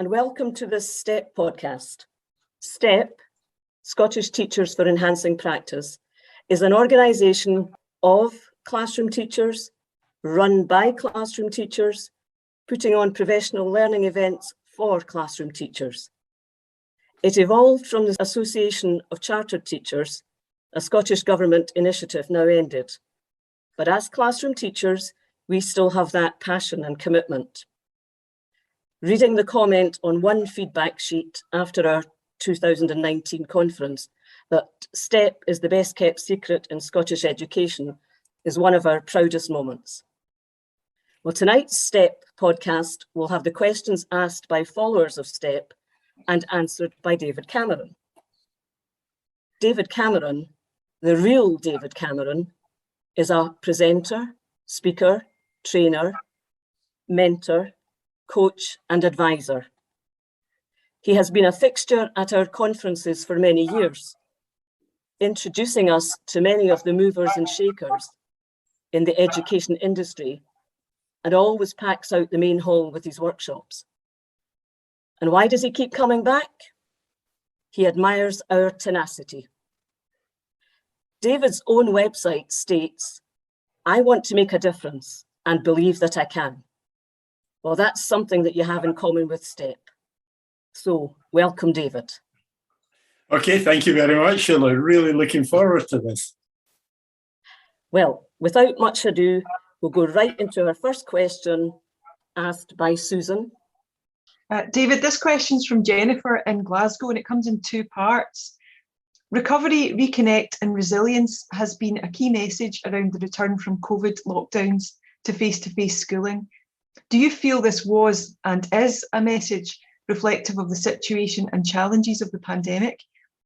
and welcome to this STEP podcast. STEP, Scottish Teachers for Enhancing Practice, is an organisation of classroom teachers, run by classroom teachers, putting on professional learning events for classroom teachers. It evolved from the Association of Chartered Teachers, a Scottish Government initiative now ended. But as classroom teachers, we still have that passion and commitment. Reading the comment on one feedback sheet after our 2019 conference that STEP is the best kept secret in Scottish education is one of our proudest moments. Well, tonight's STEP podcast will have the questions asked by followers of STEP and answered by David Cameron. David Cameron, the real David Cameron, is a presenter, speaker, trainer, mentor, coach and advisor. He has been a fixture at our conferences for many years, introducing us to many of the movers and shakers in the education industry, and always packs out the main hall with his workshops. And why does he keep coming back? He admires our tenacity. David's own website states, "I want to make a difference and believe that I can." Well, that's something that you have in common with STEP. So, welcome, David. Okay, thank you very much, Sheila. Really looking forward to this. Well, without much ado, we'll go right into our first question asked by Susan. David, this question's from Jennifer in Glasgow and it comes in two parts. Recovery, reconnect and resilience has been a key message around the return from COVID lockdowns to face-to-face schooling. Do you feel this was and is a message reflective of the situation and challenges of the pandemic?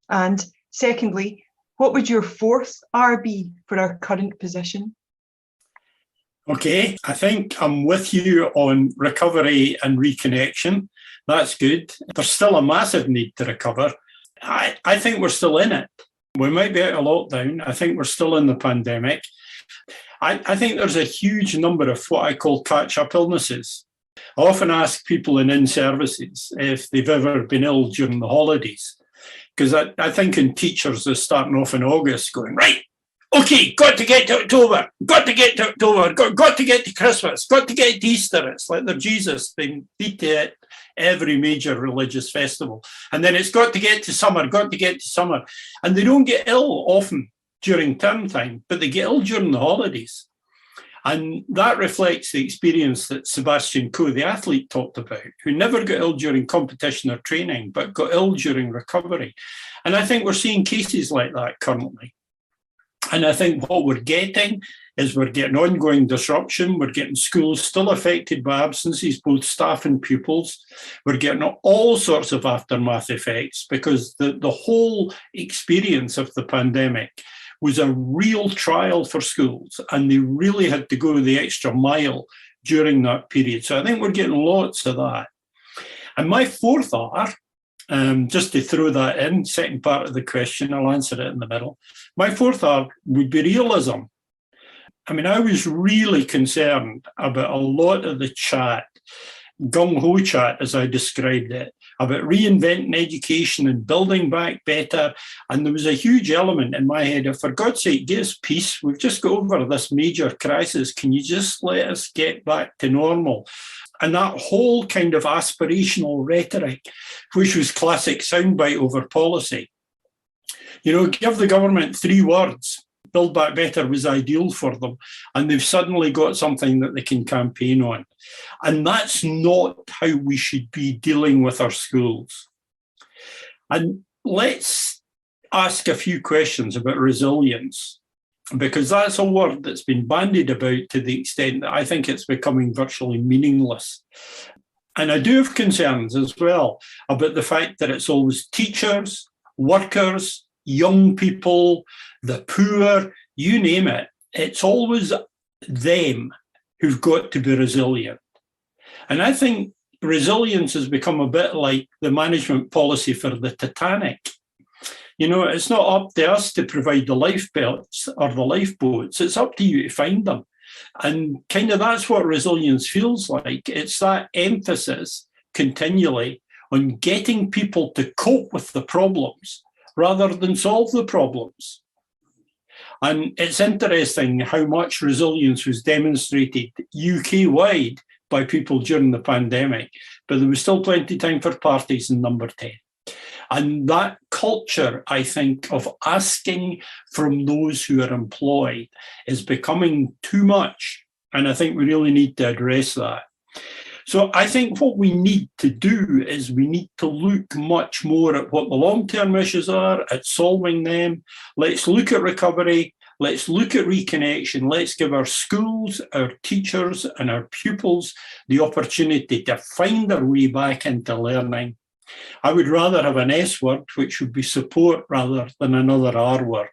And secondly, what would your fourth R be for our current position? Okay, I think I'm with you on recovery and reconnection. That's good. There's still a massive need to recover. I think we're still in it. We might be out of lockdown. I think we're still in the pandemic. I think there's a huge number of what I call catch-up illnesses. I often ask people in services if they've ever been ill during the holidays, because I think in teachers they're starting off in August going, right, okay, got to get to October, got to get to October, got to get to Christmas, got to get to Easter. It's like they're Jesus. They need to hit every major religious festival. And then it's got to get to summer, got to get to summer. And they don't get ill often during term time, but they get ill during the holidays. And that reflects the experience that Sebastian Coe, the athlete, talked about, who never got ill during competition or training, but got ill during recovery. And I think we're seeing cases like that currently. And I think what we're getting is we're getting ongoing disruption. We're getting schools still affected by absences, both staff and pupils. We're getting all sorts of aftermath effects because the whole experience of the pandemic was a real trial for schools, and they really had to go the extra mile during that period. So I think we're getting lots of that. And my fourth R, just to throw that in, second part of the question, I'll answer it in the middle. My fourth R would be realism. I mean, I was really concerned about a lot of the chat, gung-ho chat, as I described it, about reinventing education and building back better. And there was a huge element in my head of, for God's sake, give us peace. We've just got over this major crisis. Can you just let us get back to normal? And that whole kind of aspirational rhetoric, which was classic soundbite over policy. You know, give the government 3 words. Build Back Better was ideal for them. And they've suddenly got something that they can campaign on. And that's not how we should be dealing with our schools. And let's ask a few questions about resilience, because that's a word that's been bandied about to the extent that I think it's becoming virtually meaningless. And I do have concerns as well about the fact that it's always teachers, workers, young people, the poor, you name it. It's always them who've got to be resilient. And I think resilience has become a bit like the management policy for the Titanic. You know, it's not up to us to provide the lifebelts or the lifeboats. It's up to you to find them. And kind of that's what resilience feels like. It's that emphasis continually on getting people to cope with the problems rather than solve the problems. And it's interesting how much resilience was demonstrated UK-wide by people during the pandemic, but there was still plenty of time for parties in number 10. And that culture, I think, of asking from those who are employed is becoming too much. And I think we really need to address that. So I think what we need to do is we need to look much more at what the long-term issues are, at solving them. Let's look at recovery. Let's look at reconnection. Let's give our schools, our teachers, and our pupils the opportunity to find their way back into learning. I would rather have an S word, which would be support, rather than another R word.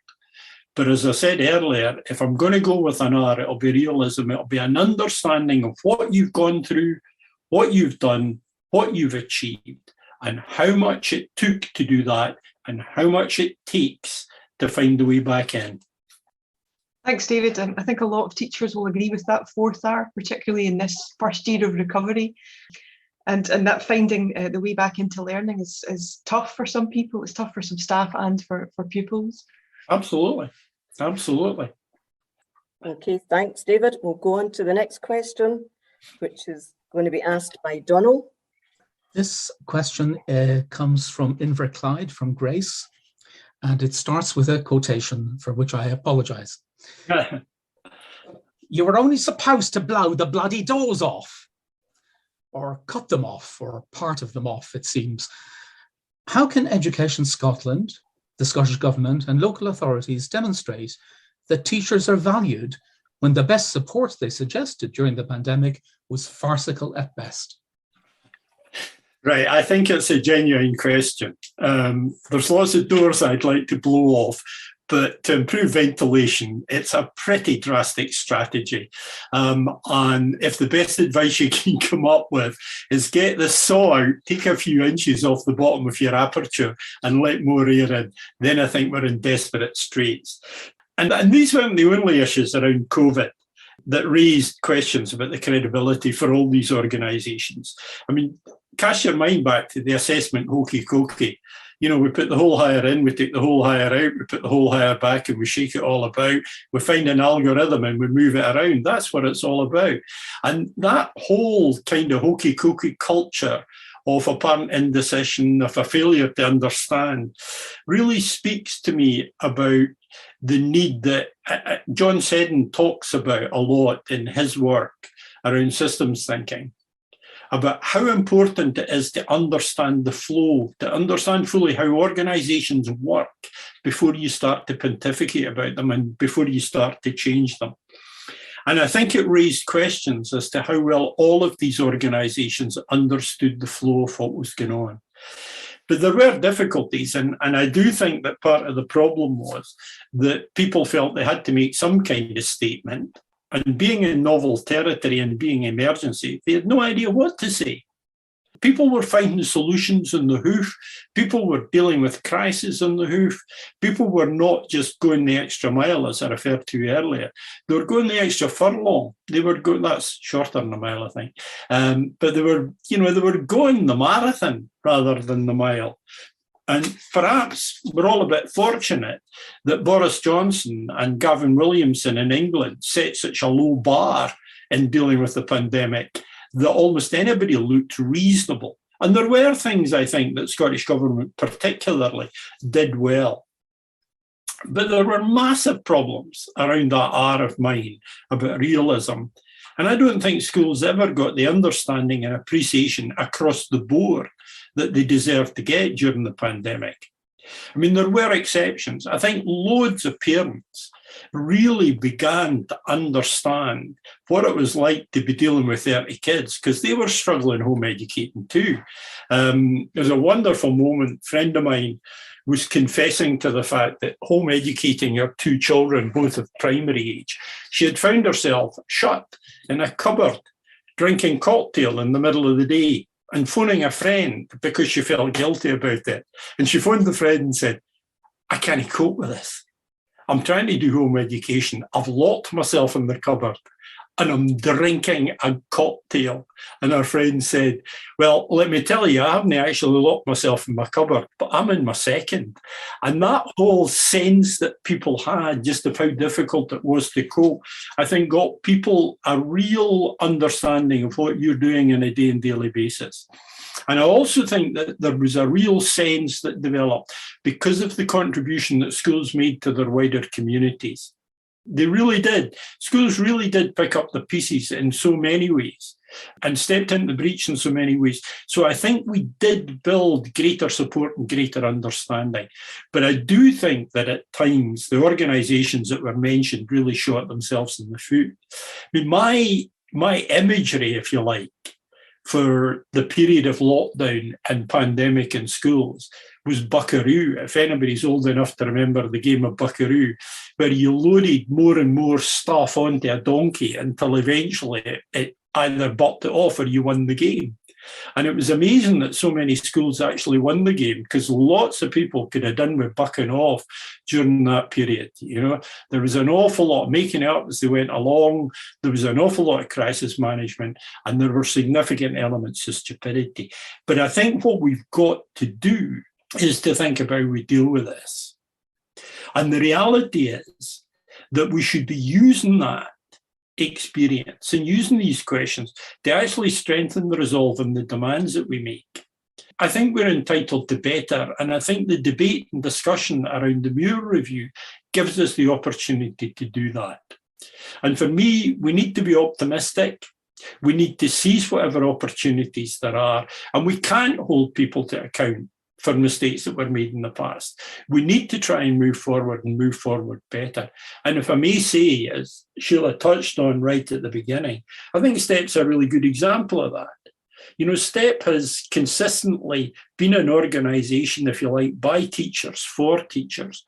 But as I said earlier, if I'm going to go with an R, it'll be realism. It'll be an understanding of what you've gone through, what you've done, what you've achieved, and how much it took to do that, and how much it takes to find the way back in. Thanks, David. I think a lot of teachers will agree with that fourth R, particularly in this first year of recovery. And that finding the way back into learning is tough for some people. It's tough for some staff and for pupils. Absolutely. Absolutely. Okay, thanks, David. We'll go on to the next question, which is going to be asked by Donald. This question comes from Inverclyde, from Grace, and it starts with a quotation for which I apologise. You were only supposed to blow the bloody doors off, or cut them off, or part of them off, it seems. How can Education Scotland, the Scottish Government and local authorities demonstrate that teachers are valued when the best support they suggested during the pandemic was farcical at best? Right, I think it's a genuine question. There's lots of doors I'd like to blow off, but to improve ventilation, it's a pretty drastic strategy. And if the best advice you can come up with is get the saw out, take a few inches off the bottom of your aperture and let more air in, then I think we're in desperate straits. And these weren't the only issues around COVID that raised questions about the credibility for all these organisations. I mean, cast your mind back to the assessment hokey-cokey. You know, we put the whole hire in, we take the whole hire out, we put the whole hire back and we shake it all about. We find an algorithm and we move it around. That's what it's all about. And that whole kind of hokey-cokey culture of apparent indecision, of a failure to understand, really speaks to me about the need that John Seddon talks about a lot in his work around systems thinking, about how important it is to understand the flow, to understand fully how organisations work before you start to pontificate about them and before you start to change them. And I think it raised questions as to how well all of these organisations understood the flow of what was going on. But there were difficulties, and I do think that part of the problem was that people felt they had to make some kind of statement. And being in novel territory and being emergency, they had no idea what to say. People were finding solutions on the hoof. People were dealing with crises on the hoof. People were not just going the extra mile, as I referred to earlier. They were going the extra furlong. They were going, that's shorter than a mile, I think. But they were going the marathon rather than the mile. And perhaps we're all a bit fortunate that Boris Johnson and Gavin Williamson in England set such a low bar in dealing with the pandemic that almost anybody looked reasonable. And there were things, I think, that Scottish Government particularly did well. But there were massive problems around that R of mine about realism. And I don't think schools ever got the understanding and appreciation across the board that they deserved to get during the pandemic. I mean, there were exceptions. I think loads of parents really began to understand what it was like to be dealing with 30 kids because they were struggling home educating too. There's a wonderful moment, a friend of mine was confessing to the fact that home educating her 2 children, both of primary age, she had found herself shut in a cupboard, drinking cocktail in the middle of the day and phoning a friend because she felt guilty about it. And she phoned the friend and said, I can't cope with this. I'm trying to do home education. I've locked myself in the cupboard. and I'm drinking a cocktail. And our friend said, well, let me tell you, I haven't actually locked myself in my cupboard, but I'm in my second. And that whole sense that people had just of how difficult it was to cope, I think got people a real understanding of what you're doing on a day and daily basis. And I also think that there was a real sense that developed because of the contribution that schools made to their wider communities. They really did. Schools really did pick up the pieces in so many ways and stepped into the breach in so many ways. So I think we did build greater support and greater understanding. But I do think that at times the organisations that were mentioned really shot themselves in the foot. I mean, my imagery, if you like, for the period of lockdown and pandemic in schools was Buckaroo. If anybody's old enough to remember the game of Buckaroo, where you loaded more and more stuff onto a donkey until eventually it either bucked it off or you won the game. And it was amazing that so many schools actually won the game because lots of people could have done with bucking off during that period. You know, there was an awful lot of making it up as they went along. There was an awful lot of crisis management, and there were significant elements of stupidity. But I think what we've got to do is to think about how we deal with this. And the reality is that we should be using that experience and using these questions to actually strengthen the resolve and the demands that we make. I think we're entitled to better, and I think the debate and discussion around the Muir Review gives us the opportunity to do that. And for me, we need to be optimistic. We need to seize whatever opportunities there are, and we can't hold people to account for mistakes that were made in the past. We need to try and move forward and move forward better. And if I may say, as Sheila touched on right at the beginning, I think STEP's a really good example of that. You know, STEP has consistently been an organisation, if you like, by teachers, for teachers,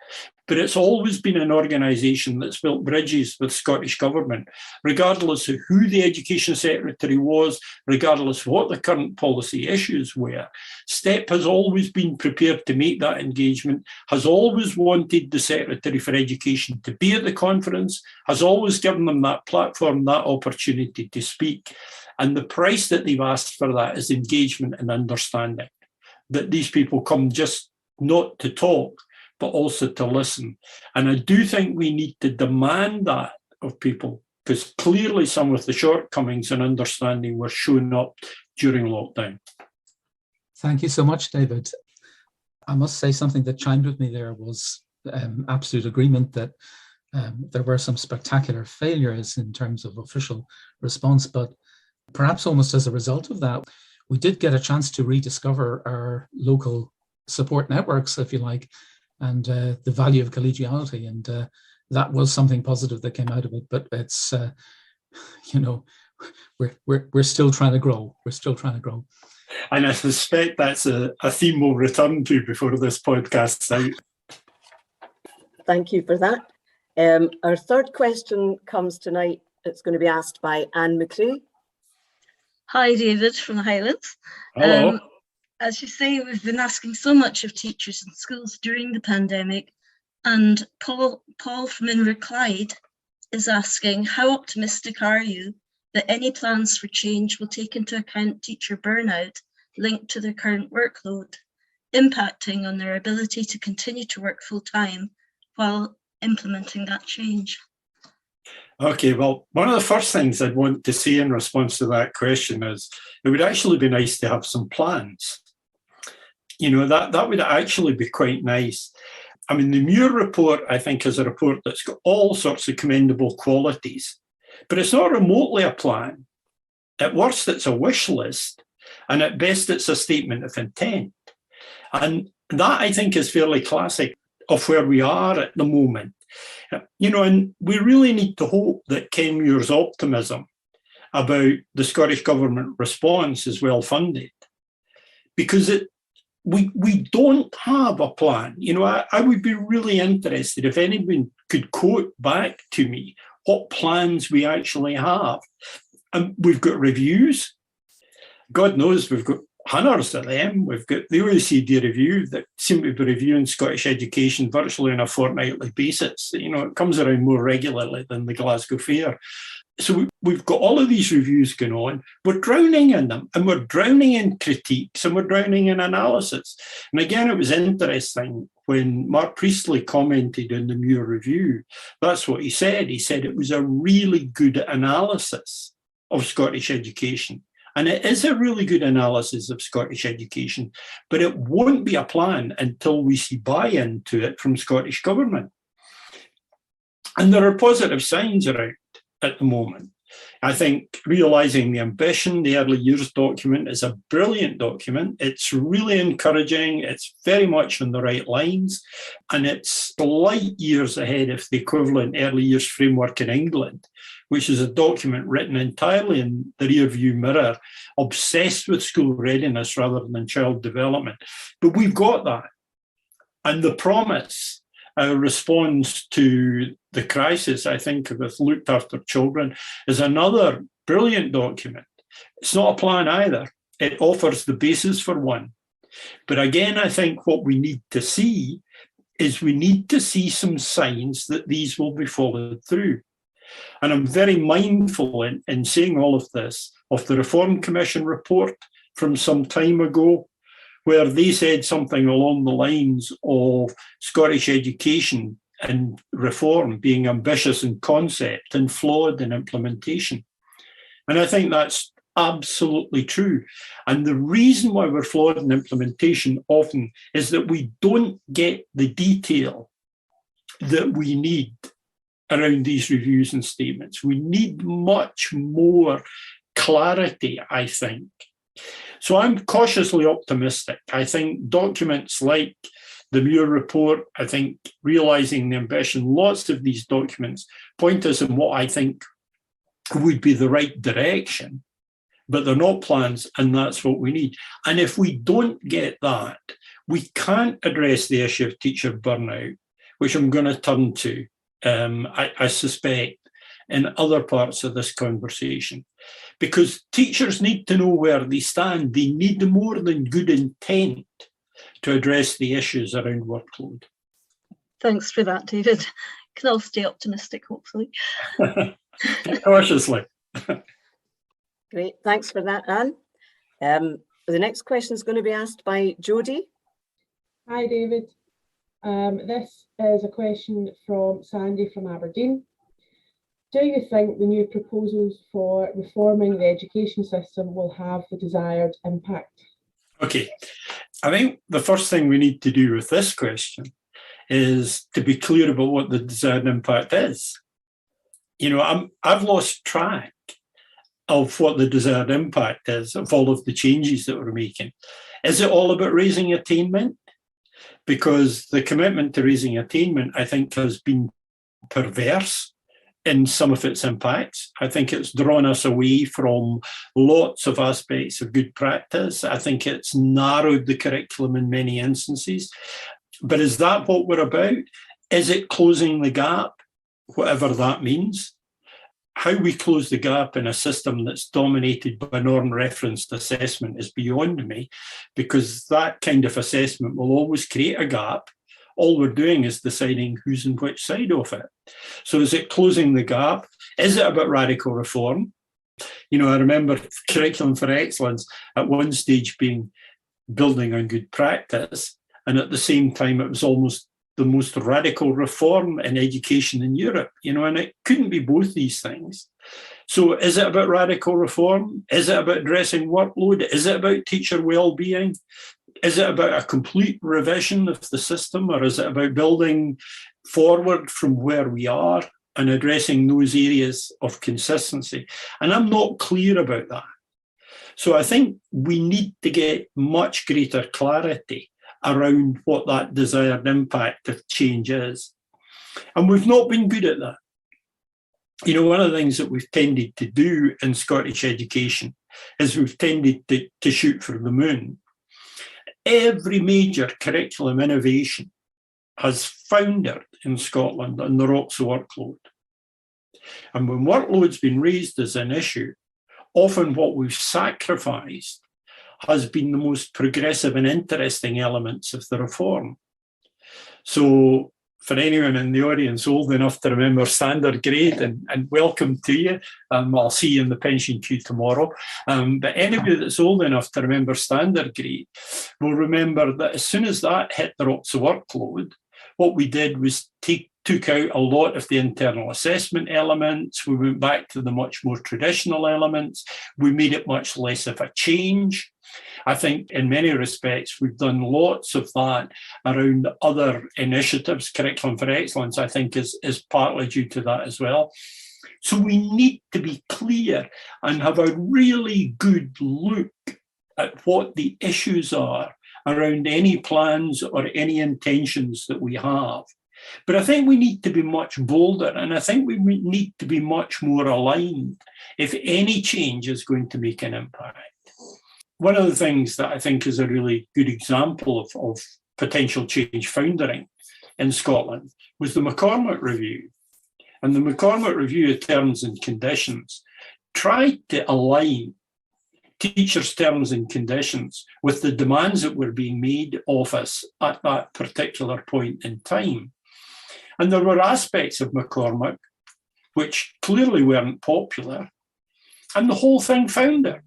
but it's always been an organisation that's built bridges with Scottish Government, regardless of who the Education Secretary was, regardless of what the current policy issues were. STEP has always been prepared to make that engagement, has always wanted the Secretary for Education to be at the conference, has always given them that platform, that opportunity to speak. And the price that they've asked for that is engagement and understanding, that these people come just not to talk, but also to listen. And I do think we need to demand that of people, because clearly some of the shortcomings in understanding were shown up during lockdown. Thank you so much, David. I must say something that chimed with me there was absolute agreement that there were some spectacular failures in terms of official response, but perhaps almost as a result of that, we did get a chance to rediscover our local support networks, if you like, and the value of collegiality. And that was something positive that came out of it. But it's, we're still trying to grow. We're still trying to grow. And I suspect that's a theme we'll return to before this podcast's out. Thank you for that. Our third question comes tonight. It's going to be asked by Anne McCrae. Hi, David from the Highlands. Hello. As you say, we've been asking so much of teachers in schools during the pandemic, and Paul from Inverclyde is asking, how optimistic are you that any plans for change will take into account teacher burnout linked to their current workload, impacting on their ability to continue to work full-time while implementing that change? Okay, well, one of the first things I'd want to say in response to that question is it would actually be nice to have some plans. You know, that would actually be quite nice. I mean, the Muir report, I think, is a report that's got all sorts of commendable qualities, but it's not remotely a plan. At worst, it's a wish list, and at best, it's a statement of intent. And that, I think, is fairly classic of where we are at the moment. You know, and we really need to hope that Ken Muir's optimism about the Scottish Government response is well funded, because we don't have a plan. You know, I would be really interested if anyone could quote back to me what plans we actually have. And we've got reviews. God knows we've got hundreds of them. We've got the OECD review that seem to be reviewing Scottish education virtually on a fortnightly basis. You know, it comes around more regularly than the Glasgow Fair. So we've got all of these reviews going on. We're drowning in them, and we're drowning in critiques, and we're drowning in analysis. And again, it was interesting when Mark Priestley commented on the Muir Review. That's what he said. He said it was a really good analysis of Scottish education. And it is a really good analysis of Scottish education, but it won't be a plan until we see buy-in to it from Scottish Government. And there are positive signs around at the moment. I think realising the ambition, the early years document is a brilliant document. It's really encouraging. It's very much on the right lines. And it's light years ahead of the equivalent early years framework in England, which is a document written entirely in the rearview mirror, obsessed with school readiness rather than child development. But we've got that. And the promise response to the crisis, I think, with Looked After Children, is another brilliant document. It's not a plan either. It offers the basis for one. But again, I think what we need to see is we need to see some signs that these will be followed through. And I'm very mindful in saying all of this of the Reform Commission report from some time ago, where they said something along the lines of Scottish education and reform being ambitious in concept and flawed in implementation. And I think that's absolutely true. And the reason why we're flawed in implementation often is that we don't get the detail that we need around these reviews and statements. We need much more clarity, I think. So I'm cautiously optimistic. I think documents like the Muir report, I think realising the ambition, lots of these documents point us in what I think would be the right direction, but they're not plans, and that's what we need. And if we don't get that, we can't address the issue of teacher burnout, which I'm going to turn to, I suspect, in other parts of this conversation. Because teachers need to know where they stand. They need more than good intent to address the issues around workload. Thanks for that, David. Can all stay optimistic, hopefully. Cautiously. Great, thanks for that, Anne. The next question is going to be asked by Jodie. Hi, David. This is a question from Sandy from Aberdeen. Do you think the new proposals for reforming the education system will have the desired impact? Okay, I think the first thing we need to do with this question is to be clear about what the desired impact is. You know, I've lost track of what the desired impact is of all of the changes that we're making. Is it all about raising attainment? Because the commitment to raising attainment, I think, has been perverse in some of its impacts. I think it's drawn us away from lots of aspects of good practice. I think it's narrowed the curriculum in many instances. But is that what we're about? Is it closing the gap, whatever that means? How we close the gap in a system that's dominated by norm-referenced assessment is beyond me, because that kind of assessment will always create a gap. All we're doing is deciding who's on which side of it. So is it closing the gap? Is it about radical reform? You know, I remember Curriculum for Excellence at one stage being building on good practice, and at the same time it was almost the most radical reform in education in Europe, you know, and it couldn't be both these things. So is it about radical reform? Is it about addressing workload? Is it about teacher well-being? Is it about a complete revision of the system, or is it about building forward from where we are and addressing those areas of consistency? And I'm not clear about that. So I think we need to get much greater clarity around what that desired impact of change is. And we've not been good at that. You know, one of the things that we've tended to do in Scottish education is we've tended to shoot for the moon. Every major curriculum innovation has foundered in Scotland on the rocks of workload. And when workload's been raised as an issue, often what we've sacrificed has been the most progressive and interesting elements of the reform. So for anyone in the audience old enough to remember standard grade, and welcome to you. I'll see you in the pension queue tomorrow. But anybody that's old enough to remember standard grade will remember that as soon as that hit the rocks of workload, what we did was took out a lot of the internal assessment elements. We went back to the much more traditional elements. We made it much less of a change. I think in many respects, we've done lots of that around other initiatives. Curriculum for Excellence, I think, is partly due to that as well. So we need to be clear and have a really good look at what the issues are around any plans or any intentions that we have. But I think we need to be much bolder, and I think we need to be much more aligned if any change is going to make an impact. One of the things that I think is a really good example of potential change foundering in Scotland was the McCormick Review. And the McCormick Review of Terms and Conditions tried to align teachers' terms and conditions with the demands that were being made of us at that particular point in time. And there were aspects of McCormick which clearly weren't popular, and the whole thing foundered.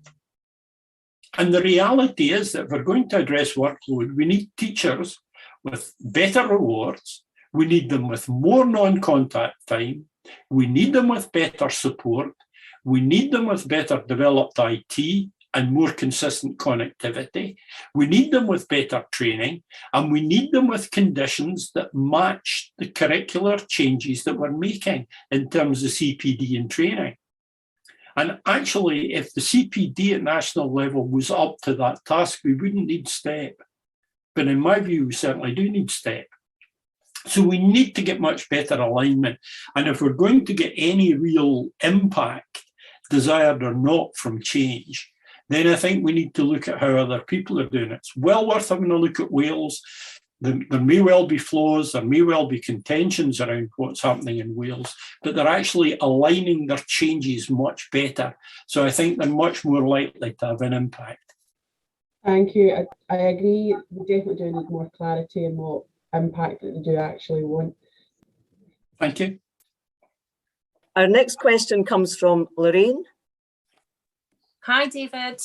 And the reality is that if we're going to address workload, we need teachers with better rewards, we need them with more non-contact time, we need them with better support, we need them with better developed IT and more consistent connectivity, we need them with better training, and we need them with conditions that match the curricular changes that we're making in terms of CPD and training. And actually, if the CPD at national level was up to that task, we wouldn't need STEP. But in my view, we certainly do need STEP. So we need to get much better alignment. And if we're going to get any real impact, desired or not, from change, then I think we need to look at how other people are doing it. It's well worth having a look at Wales. There may well be flaws, there may well be contentions around what's happening in Wales, but they're actually aligning their changes much better. So I think they're much more likely to have an impact. Thank you. I agree. We definitely do need more clarity on what impact that they do actually want. Thank you. Our next question comes from Lorraine. Hi, David.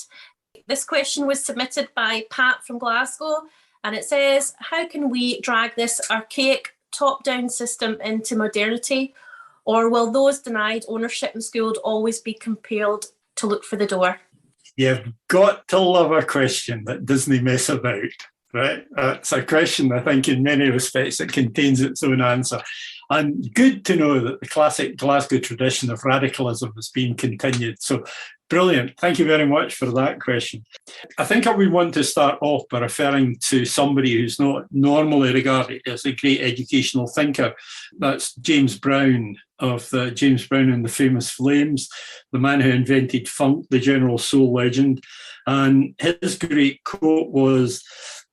This question was submitted by Pat from Glasgow, and it says, how can we drag this archaic top-down system into modernity, or will those denied ownership in schools always be compelled to look for the door? You've got to love a question that doesn't mess about, right? It's a question, I think, in many respects, it contains its own answer. And good to know that the classic Glasgow tradition of radicalism has been continued. So brilliant. Thank you very much for that question. I think I would want to start off by referring to somebody who's not normally regarded as a great educational thinker. That's James Brown of James Brown and the Famous Flames, the man who invented funk, the general soul legend. And his great quote was,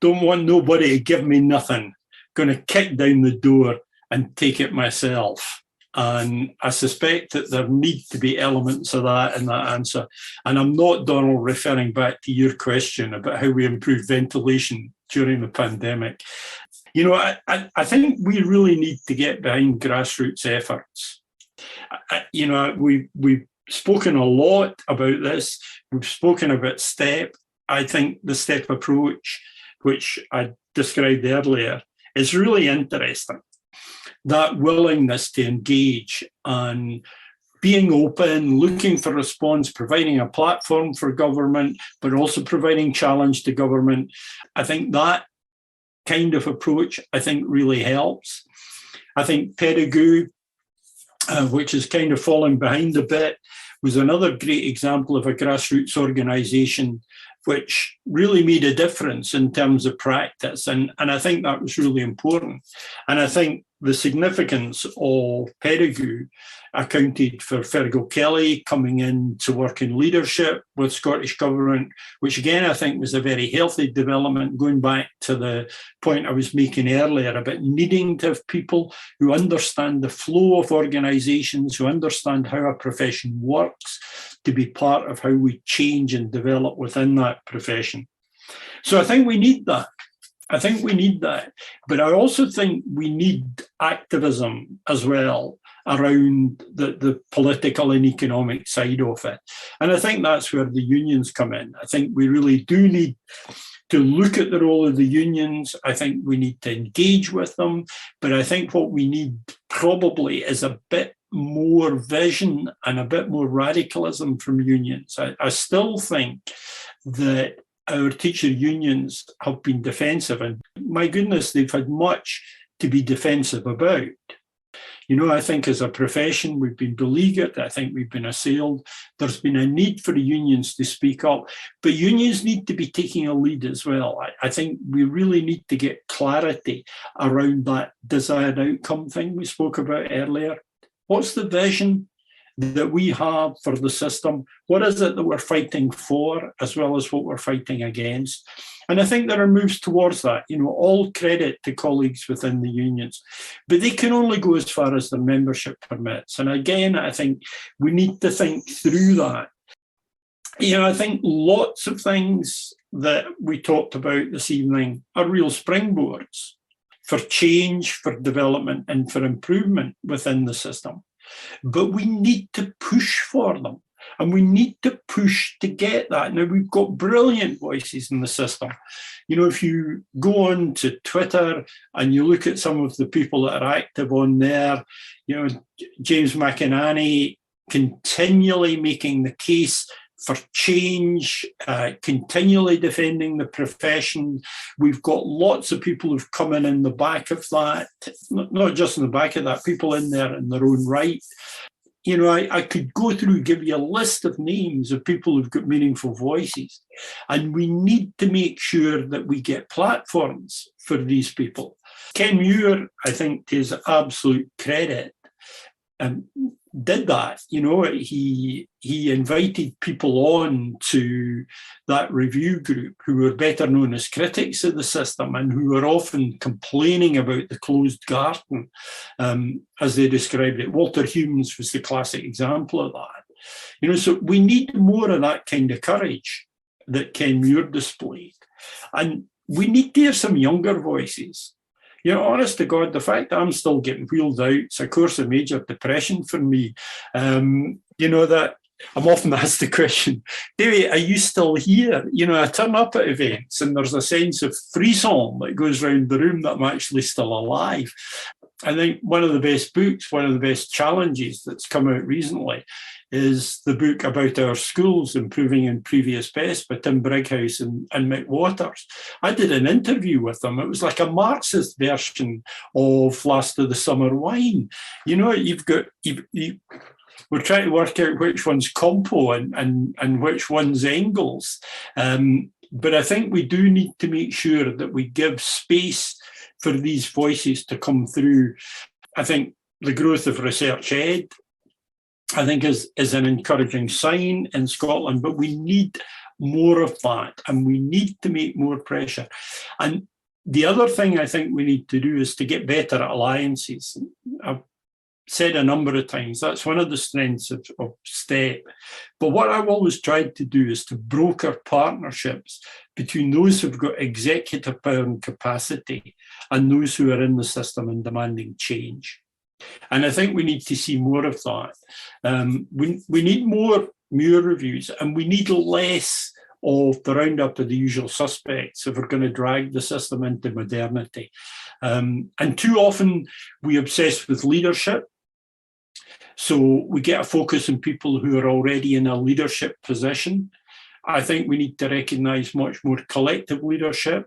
"Don't want nobody to give me nothing. Going to kick down the door and take it myself." And I suspect that there need to be elements of that in that answer. And I'm not, Donald, referring back to your question about how we improve ventilation during the pandemic. You know, I think we really need to get behind grassroots efforts. You know, we've spoken a lot about this. We've spoken about STEP. I think the STEP approach, which I described earlier, is really interesting. That willingness to engage and being open, looking for response, providing a platform for government, but also providing challenge to government. I think that kind of approach, I think, really helps. I think Pedagogue, which is kind of falling behind a bit, was another great example of a grassroots organisation which really made a difference in terms of practice. And I think that was really important. And I think the significance of Pedagogue accounted for Fergal Kelly coming in to work in leadership with Scottish Government, which again, I think was a very healthy development, going back to the point I was making earlier about needing to have people who understand the flow of organisations, who understand how a profession works, to be part of how we change and develop within that profession. So I think we need that. I think we need that. But I also think we need activism as well around the political and economic side of it. And I think that's where the unions come in. I think we really do need to look at the role of the unions. I think we need to engage with them. But I think what we need probably is a bit more vision and a bit more radicalism from unions. I still think that our teacher unions have been defensive, and my goodness, they've had much to be defensive about. You know, I think as a profession, we've been beleaguered. I think we've been assailed. There's been a need for the unions to speak up, but unions need to be taking a lead as well. I think we really need to get clarity around that desired outcome thing we spoke about earlier. What's the vision that we have for the system? What is it that we're fighting for, as well as what we're fighting against? And I think there are moves towards that. You know, all credit to colleagues within the unions, but they can only go as far as their membership permits. And again, I think we need to think through that. You know, I think lots of things that we talked about this evening are real springboards for change, for development, and for improvement within the system. But we need to push for them, and we need to push to get that. Now, we've got brilliant voices in the system. You know, if you go on to Twitter and you look at some of the people that are active on there, you know, James McInerney continually making the case for change, continually defending the profession. We've got lots of people who've come in the back of that, not just in the back of that, people in there in their own right. You know, I could go through, give you a list of names of people who've got meaningful voices. And we need to make sure that we get platforms for these people. Ken Muir, I think, to his absolute credit, did that. You know, he invited people on to that review group who were better known as critics of the system and who were often complaining about the closed garden, as they described it. Walter Humes was the classic example of that. You know, so we need more of that kind of courage that Ken Muir displayed. And we need to hear some younger voices. You know, honest to God, the fact that I'm still getting wheeled out, it's a course of major depression for me. You know, that I'm often asked the question, David, are you still here? You know, I turn up at events and there's a sense of frisson that goes around the room that I'm actually still alive. I think one of the best books, one of the best challenges that's come out recently is the book about our schools, Improving in Previous Best, by Tim Brighouse and Mick Waters. I did an interview with them. It was like a Marxist version of Last of the Summer Wine. You know, we're trying to work out which one's Compo and which one's Engels. But I think we do need to make sure that we give space for these voices to come through. I think the growth of Research Ed, I think, is an encouraging sign in Scotland, but we need more of that and we need to make more pressure. And the other thing I think we need to do is to get better at alliances. I've said a number of times, that's one of the strengths of STEP. But what I've always tried to do is to broker partnerships between those who've got executive power and capacity and those who are in the system and demanding change. And I think we need to see more of that. We need more Muir reviews, and we need less of the roundup of the usual suspects if we're going to drag the system into modernity. And too often we obsess with leadership. So we get a focus on people who are already in a leadership position. I think we need to recognise much more collective leadership.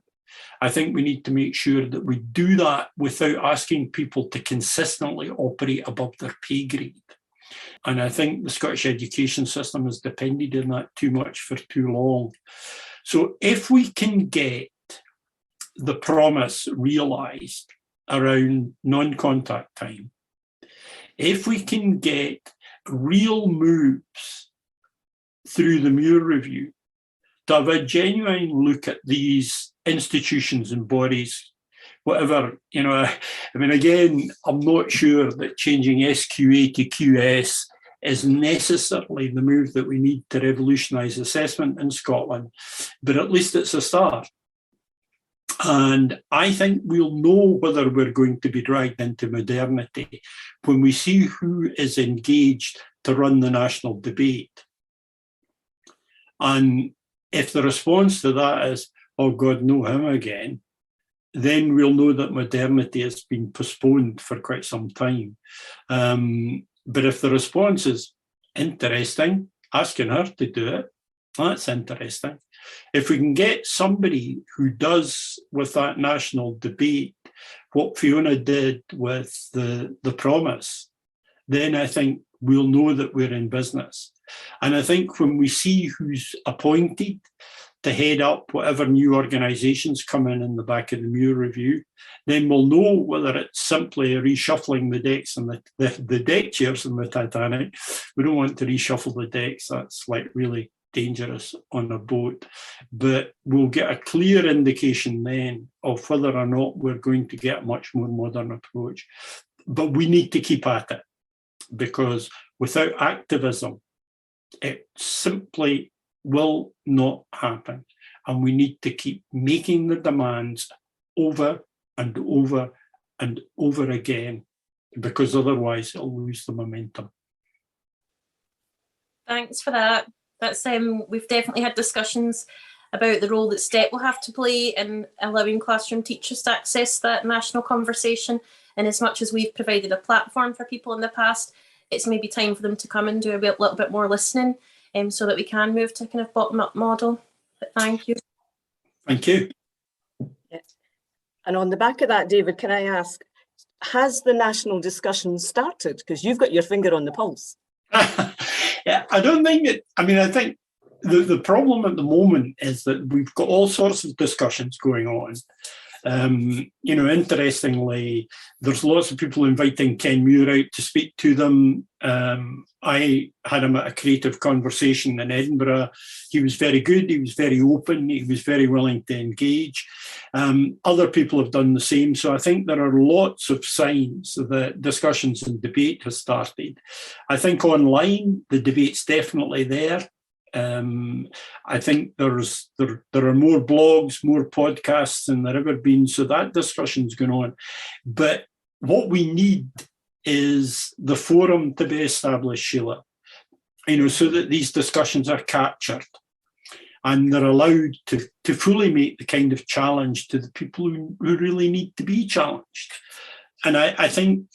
I think we need to make sure that we do that without asking people to consistently operate above their pay grade. And I think the Scottish education system has depended on that too much for too long. So if we can get the promise realised around non-contact time, if we can get real moves through the Muir Review to have a genuine look at these institutions and bodies, whatever, you know, I mean, again, I'm not sure that changing SQA to QS is necessarily the move that we need to revolutionise assessment in Scotland, but at least it's a start. And I think we'll know whether we're going to be dragged into modernity when we see who is engaged to run the national debate. And if the response to that is, oh God, no, him again, then we'll know that modernity has been postponed for quite some time. But if the response is interesting, asking her to do it, that's interesting. If we can get somebody who does with that national debate what Fiona did with the promise, then I think we'll know that we're in business. And I think when we see who's appointed to head up whatever new organisations come in the back of the Muir Review, then we'll know whether it's simply reshuffling the decks and the deck chairs in the Titanic. We don't want to reshuffle the decks. That's like really dangerous on a boat. But we'll get a clear indication then of whether or not we're going to get a much more modern approach. But we need to keep at it, because without activism, it simply will not happen. And we need to keep making the demands over and over and over again, because otherwise it'll lose the momentum. Thanks for that. That's we've definitely had discussions about the role that STEP will have to play in allowing classroom teachers to access that national conversation. And as much as we've provided a platform for people in the past, it's maybe time for them to come and do a little bit more listening, so that we can move to a kind of bottom-up model. But thank you. Thank you. Yeah. And on the back of that, David, can I ask, has the national discussion started? Because you've got your finger on the pulse. Yeah, I don't think it, I mean, I think the problem at the moment is that we've got all sorts of discussions going on. Interestingly, there's lots of people inviting Ken Muir out to speak to them. I had him at a creative conversation in Edinburgh. He was very good. He was very open. He was very willing to engage. Other people have done the same. So I think there are lots of signs that discussions and debate has started. I think online, the debate's definitely there. I think there are more blogs, more podcasts than there ever been. So that discussion's going on. But what we need is the forum to be established, Sheila, so that these discussions are captured and they're allowed to fully make the kind of challenge to the people who really need to be challenged. And I think,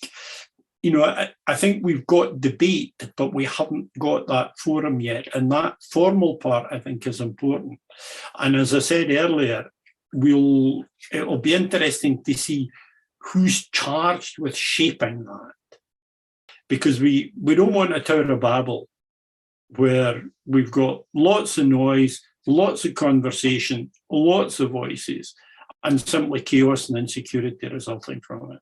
I think we've got debate, but we haven't got that forum yet. And that formal part, I think, is important. And as I said earlier, it'll be interesting to see who's charged with shaping that. Because we don't want a Tower of Babel where we've got lots of noise, lots of conversation, lots of voices, and simply chaos and insecurity resulting from it.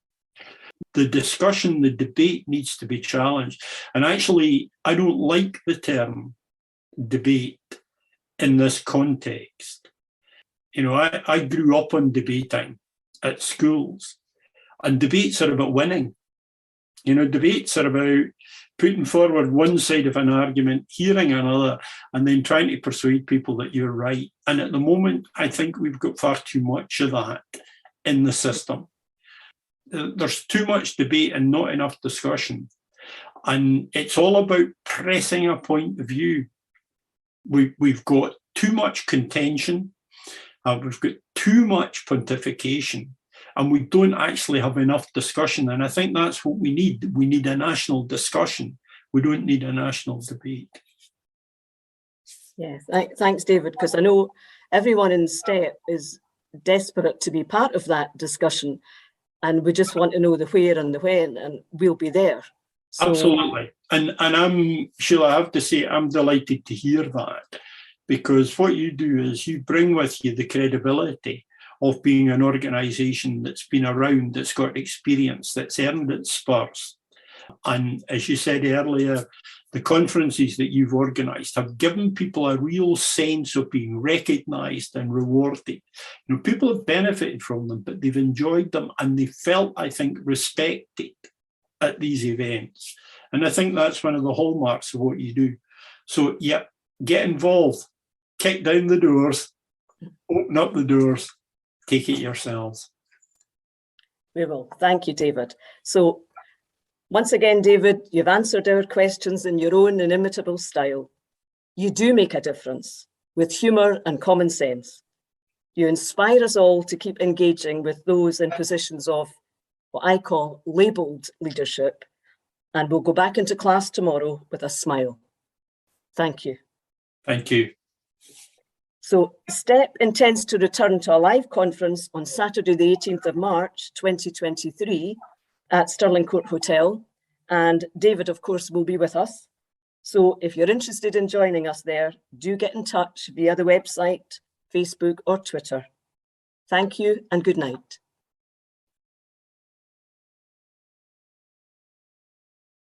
The discussion, the debate needs to be challenged. And actually, I don't like the term debate in this context. I grew up on debating at schools, and debates are about winning. Debates are about putting forward one side of an argument, hearing another, and then trying to persuade people that you're right. And at the moment, I think we've got far too much of that in the system. There's too much debate and not enough discussion. And it's all about pressing a point of view. We've got too much contention. We've got too much pontification. And we don't actually have enough discussion. And I think that's what we need. We need a national discussion. We don't need a national debate. Yeah, thanks, David, because I know everyone in STEP is desperate to be part of that discussion. And we just want to know the where and the when, and we'll be there. So, absolutely. And Sheila, I have to say, I'm delighted to hear that, because what you do is you bring with you the credibility of being an organisation that's been around, that's got experience, that's earned its spurs. And as you said earlier, the conferences that you've organised have given people a real sense of being recognised and rewarded. People have benefited from them, but they've enjoyed them and they felt, I think, respected at these events. And I think that's one of the hallmarks of what you do. So, yeah, get involved, kick down the doors, open up the doors, take it yourselves. We will. Thank you, David. So once again, David, you've answered our questions in your own inimitable style. You do make a difference with humour and common sense. You inspire us all to keep engaging with those in positions of what I call labelled leadership, and we'll go back into class tomorrow with a smile. Thank you. Thank you. So STEP intends to return to a live conference on Saturday, the 18th of March, 2023 at Stirling Court Hotel. And David, of course, will be with us. So if you're interested in joining us there, do get in touch via the website, Facebook or Twitter. Thank you and good night.